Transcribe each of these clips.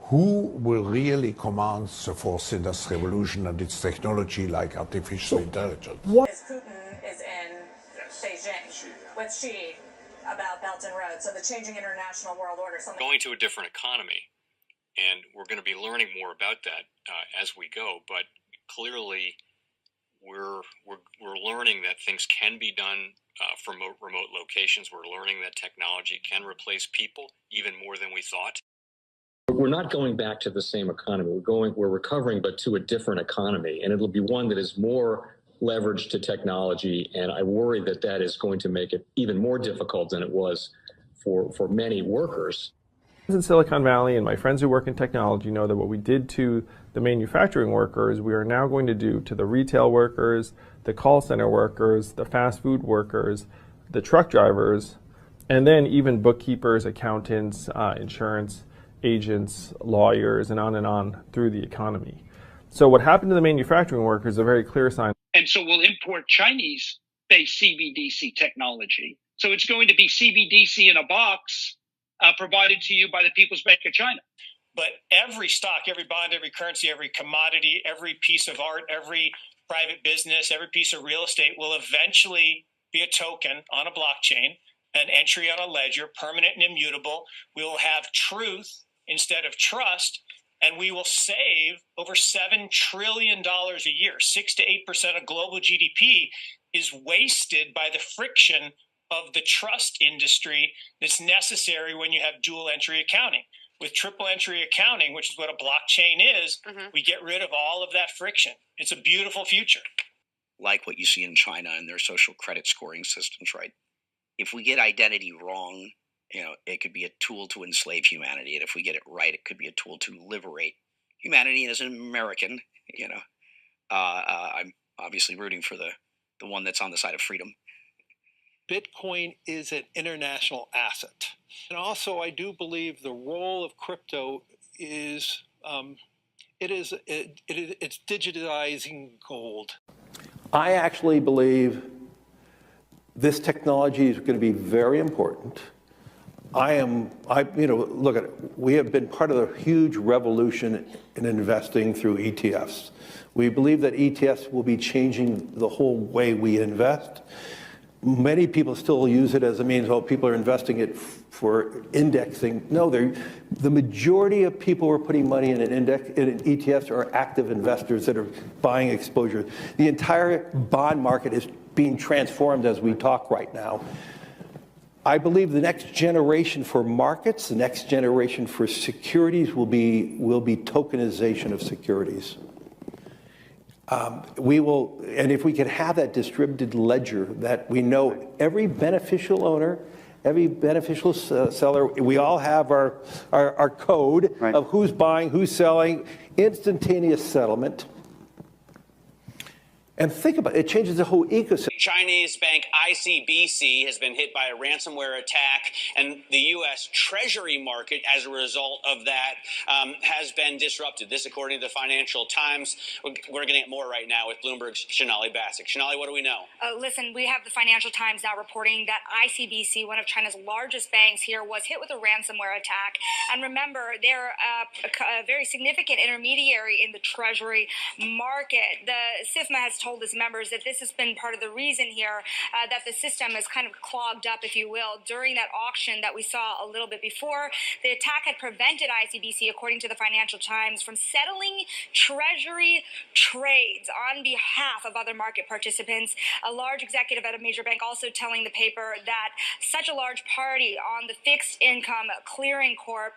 who will really command the fourth industrial revolution and its technology like artificial intelligence? Putin is in Beijing with Xi about Belt and Road, so the changing international world order. Going to a different economy, and we're going to be learning more about that as we go. But clearly, we're learning that things can be done from remote locations. We're learning that technology can replace people even more than we thought. We're not going back to the same economy. We're recovering, but to a different economy, and it'll be one that is more leveraged to technology. And I worry that that is going to make it even more difficult than it was for many workers. In Silicon Valley, and my friends who work in technology know that what we did to the manufacturing workers, we are now going to do to the retail workers, the call center workers, the fast food workers, the truck drivers, and then even bookkeepers, accountants, insurance agents, lawyers, and on through the economy. So what happened to the manufacturing workers is a very clear sign. And so we'll import Chinese-based CBDC technology. So it's going to be CBDC in a box provided to you by the People's Bank of China. But every stock, every bond, every currency, every commodity, every piece of art, every private business, every piece of real estate will eventually be a token on a blockchain, an entry on a ledger, permanent and immutable. We will have truth instead of trust, and we will save over $7 trillion a year. 6 to 8% of global GDP is wasted by the friction of the trust industry that's necessary when you have dual entry accounting. With triple entry accounting, which is what a blockchain is, we get rid of all of that friction. It's a beautiful future. Like what you see in China and their social credit scoring systems, right? If we get identity wrong, it could be a tool to enslave humanity. And if we get it right, it could be a tool to liberate humanity. And as an American, I'm obviously rooting for the one that's on the side of freedom. Bitcoin is an international asset. And also, I do believe the role of crypto is, it's digitizing gold. I actually believe this technology is going to be very important. Look at it. We have been part of a huge revolution in investing through ETFs. We believe that ETFs will be changing the whole way we invest. Many people still use it as a means, people are investing it for indexing. No, the majority of people who are putting money in in ETFs are active investors that are buying exposure. The entire bond market is being transformed as we talk right now. I believe the next generation for markets, the next generation for securities will be tokenization of securities. And if we could have that distributed ledger that we know every beneficial owner, every beneficial seller, we all have our code of who's buying, who's selling, instantaneous settlement. And think about it, it changes the whole ecosystem. Chinese bank ICBC has been hit by a ransomware attack, and the U.S. Treasury market, as a result of that, has been disrupted. This, according to the Financial Times. We're getting it more right now with Bloomberg's Sonali Basak. Sonali, what do we know? Listen, we have the Financial Times now reporting that ICBC, one of China's largest banks here, was hit with a ransomware attack. And remember, they're a very significant intermediary in the Treasury market. The SIFMA has told its members that this has been part of the reason here that the system is kind of clogged up, if you will, during that auction that we saw a little bit before. The attack had prevented ICBC, according to the Financial Times, from settling Treasury trades on behalf of other market participants. A large executive at a major bank also telling the paper that such a large party on the fixed income clearing corp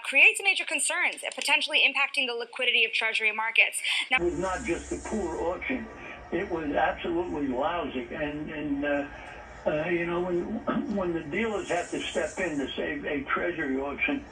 creates major concerns, potentially impacting the liquidity of Treasury markets. Now, it was not just a poor auction. It was absolutely lousy, and when the dealers have to step in to save a treasury auction,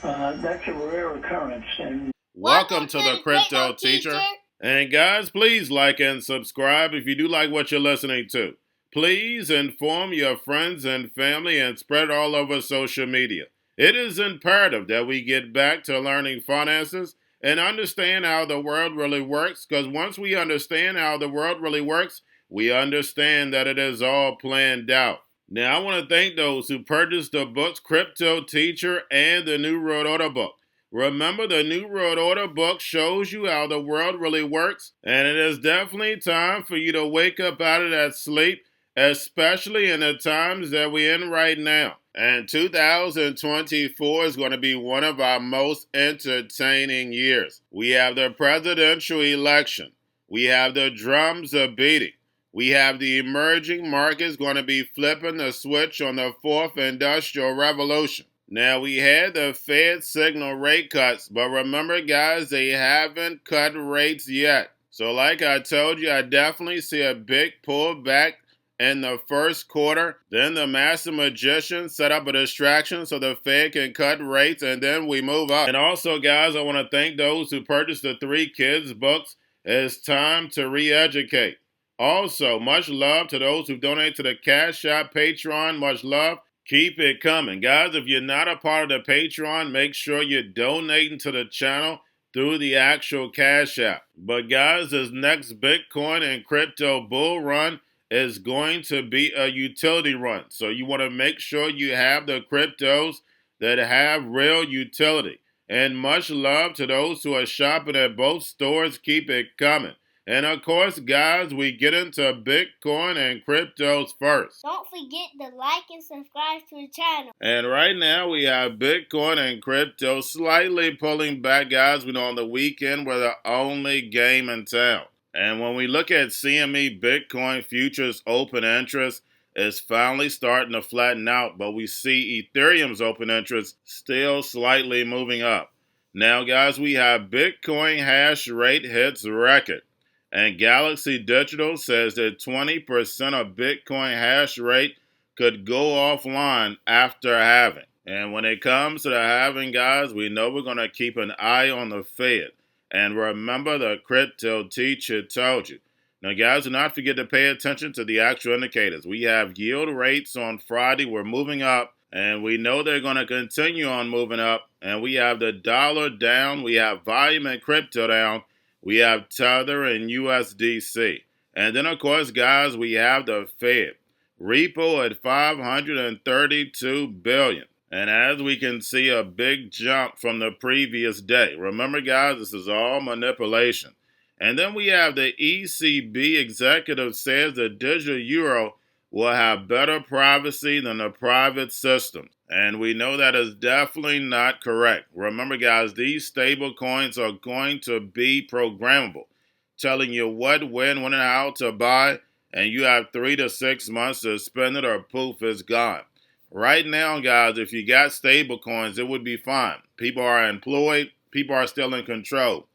that's a rare occurrence. And welcome to the Crypto Teacher. And guys, please like and subscribe if you do like what you're listening to. Please inform your friends and family and spread all over social media. It is imperative that we get back to learning finances and understand how the world really works, because once we understand how the world really works, we understand that it is all planned out. Now, I want to thank those who purchased the books Cryptoteacher and the New World Order book. Remember, the New World Order book shows you how the world really works, and it is definitely time for you to wake up out of that sleep, especially in the times that we're in right now. And 2024 is going to be one of our most entertaining years. We have the presidential election. We have the drums are beating. We have the emerging markets going to be flipping the switch on the fourth industrial revolution. Now, we had the Fed signal rate cuts, but remember, guys, they haven't cut rates yet. So like I told you, I definitely see a big pullback in the first quarter. Then the master magician set up a distraction so the Fed can cut rates, and then we move up. And also, guys, I want to thank those who purchased the 3 Kids books. It's time to re-educate. Also, much love to those who donate to the Cash App, Patreon. Much love. Keep it coming. Guys, if you're not a part of the Patreon, make sure you're donating to the channel through the actual Cash App. But guys, this next Bitcoin and crypto bull run is going to be a utility run. So you want to make sure you have the cryptos that have real utility. And much love to those who are shopping at both stores. Keep it coming. And of course, guys, we get into Bitcoin and cryptos first. Don't forget to like and subscribe to the channel. And right now, we have Bitcoin and crypto slightly pulling back, guys. We know on the weekend we're the only game in town. And when we look at CME Bitcoin futures open interest, it's finally starting to flatten out. But we see Ethereum's open interest still slightly moving up. Now, guys, we have Bitcoin hash rate hits record. And Galaxy Digital says that 20% of Bitcoin hash rate could go offline after halving. And when it comes to the halving, guys, we know we're going to keep an eye on the Fed. And remember, the Cryptoteacher told you. Now, guys, do not forget to pay attention to the actual indicators. We have yield rates on Friday. We're moving up. And we know they're going to continue on moving up. And we have the dollar down. We have volume and crypto down. We have Tether and USDC. And then, of course, guys, we have the Fed. Repo at $532 billion. And as we can see, a big jump from the previous day. Remember, guys, this is all manipulation. And then we have the ECB executive says the digital euro will have better privacy than the private systems. And we know that is definitely not correct. Remember, guys, these stable coins are going to be programmable, telling you what, when, and how to buy, and you have 3 to 6 months to spend it or poof, it's gone. Right now, guys, if you got stable coins, it would be fine. People are employed, people are still in control.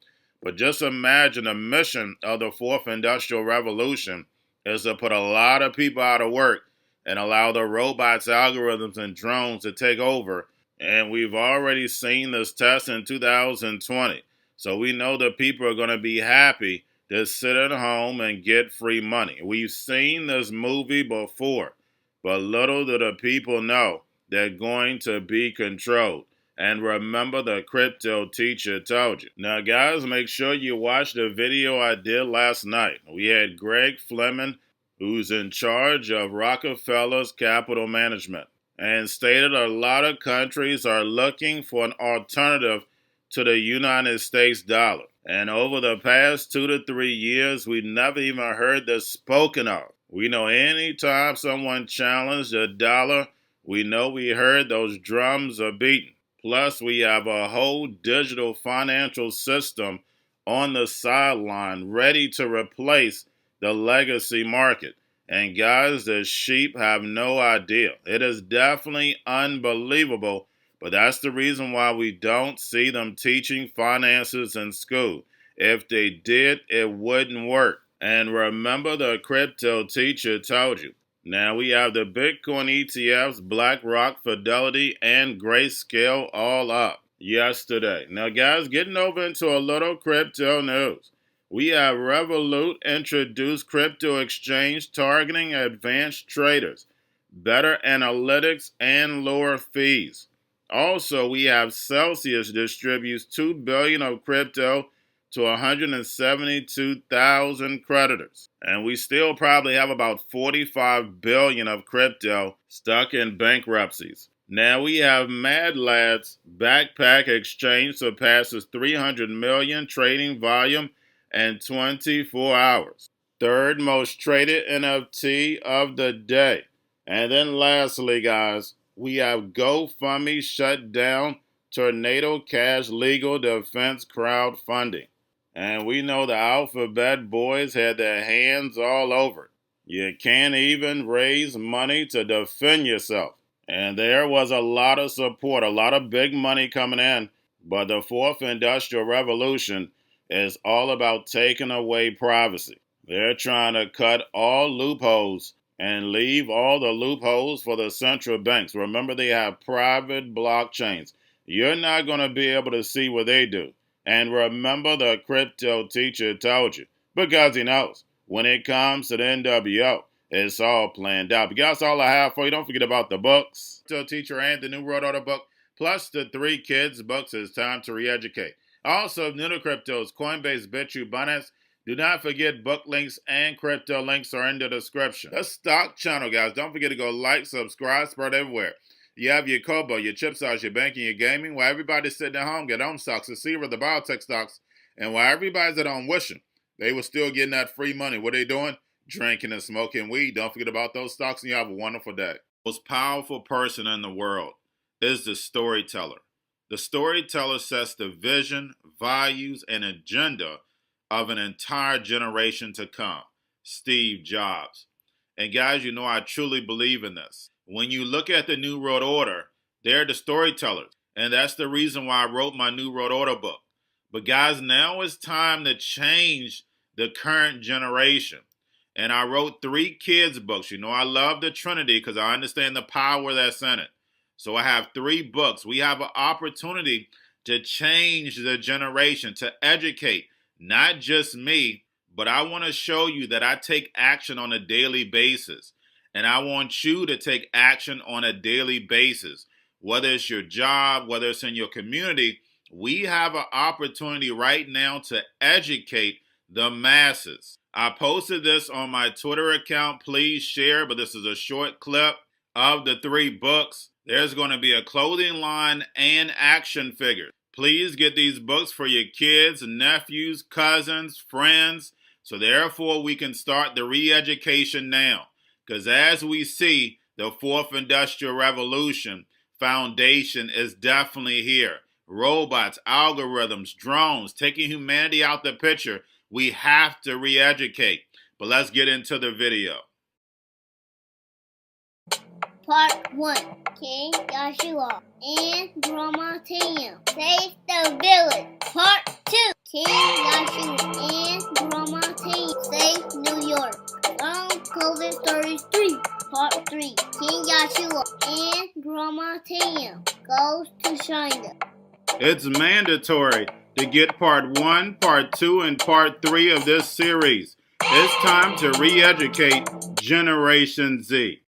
But just imagine the mission of the fourth industrial revolution is to put a lot of people out of work and allow the robots, algorithms, and drones to take over. And we've already seen this test in 2020. So we know that people are going to be happy to sit at home and get free money. We've seen this movie before, but little do the people know they're going to be controlled. And remember, the Cryptoteacher told you. Now, guys, make sure you watch the video I did last night. We had Greg Fleming, who's in charge of Rockefeller's capital management, and stated a lot of countries are looking for an alternative to the United States dollar. And over the past 2 to 3 years, we never even heard this spoken of. We know anytime someone challenged the dollar, we know we heard those drums are beating. Plus, we have a whole digital financial system on the sideline ready to replace the legacy market. And guys, the sheep have no idea. It is definitely unbelievable, but that's the reason why we don't see them teaching finances in school. If they did, it wouldn't work. And remember, the Cryptoteacher told you. Now we have the Bitcoin ETFs, Blackrock, Fidelity, and Grayscale all up yesterday. Now, guys, getting over into a little crypto news. We have Revolut introduced crypto exchange targeting advanced traders, better analytics, and lower fees. Also, we have Celsius distributes $2 billion of crypto to 172,000 creditors. And we still probably have about 45 billion of crypto stuck in bankruptcies. Now we have Mad Lad's Backpack Exchange surpasses 300 million trading volume in 24 hours. Third most traded NFT of the day. And then lastly, guys, we have GoFundMe shut down Tornado Cash legal defense crowdfunding. And we know the Alphabet boys had their hands all over it. You can't even raise money to defend yourself. And there was a lot of support, a lot of big money coming in. But the fourth industrial revolution is all about taking away privacy. They're trying to cut all loopholes and leave all the loopholes for the central banks. Remember, they have private blockchains. You're not going to be able to see what they do. And remember, the crypto teacher told you, because he knows when it comes to the NWO, it's all planned out. But that's all I have for you. Don't forget about the books, Crypto Teacher and the New World Order book, plus the 3 kids books. It's time to re-educate. Also, new to cryptos, Coinbase, Bitrue, Binance. Do not forget book links and crypto links are in the description. The stock channel, guys. Don't forget to go like, subscribe, spread everywhere. You have your Kobo, your chip stocks, your banking, your gaming. While everybody's sitting at home, get on stocks, the Xrp, the biotech stocks. And while everybody's at home wishing they were still getting that free money, what they doing? Drinking and smoking weed. Don't forget about those stocks, and you have a wonderful day. The most powerful person in the world is the storyteller. The storyteller sets the vision, values, and agenda of an entire generation to come. Steve Jobs. And guys, you know I truly believe in this. When you look at the New World Order, they're the storytellers. And that's the reason why I wrote my New World Order book. But guys, now it's time to change the current generation. And I wrote 3 kids books. You know, I love the Trinity because I understand the power that's in it. So I have 3 books. We have an opportunity to change the generation, to educate, not just me, but I want to show you that I take action on a daily basis. And I want you to take action on a daily basis. Whether it's your job, whether it's in your community, we have an opportunity right now to educate the masses. I posted this on my Twitter account. Please share, but this is a short clip of the 3 books. There's going to be a clothing line and action figures. Please get these books for your kids, nephews, cousins, friends, so therefore we can start the re-education now. Because as we see, the 4th Industrial Revolution foundation is definitely here. Robots, algorithms, drones, taking humanity out the picture. We have to re-educate. But let's get into the video. Part 1. King Joshua and Grandma Tam save the village. Part 2. King Joshua and Grandma Tam save New York from COVID-33. Part 3. King Joshua and Grandma Tam goes to China. It's mandatory to get part 1, part 2, and part 3 of this series. It's time to re-educate Generation Z.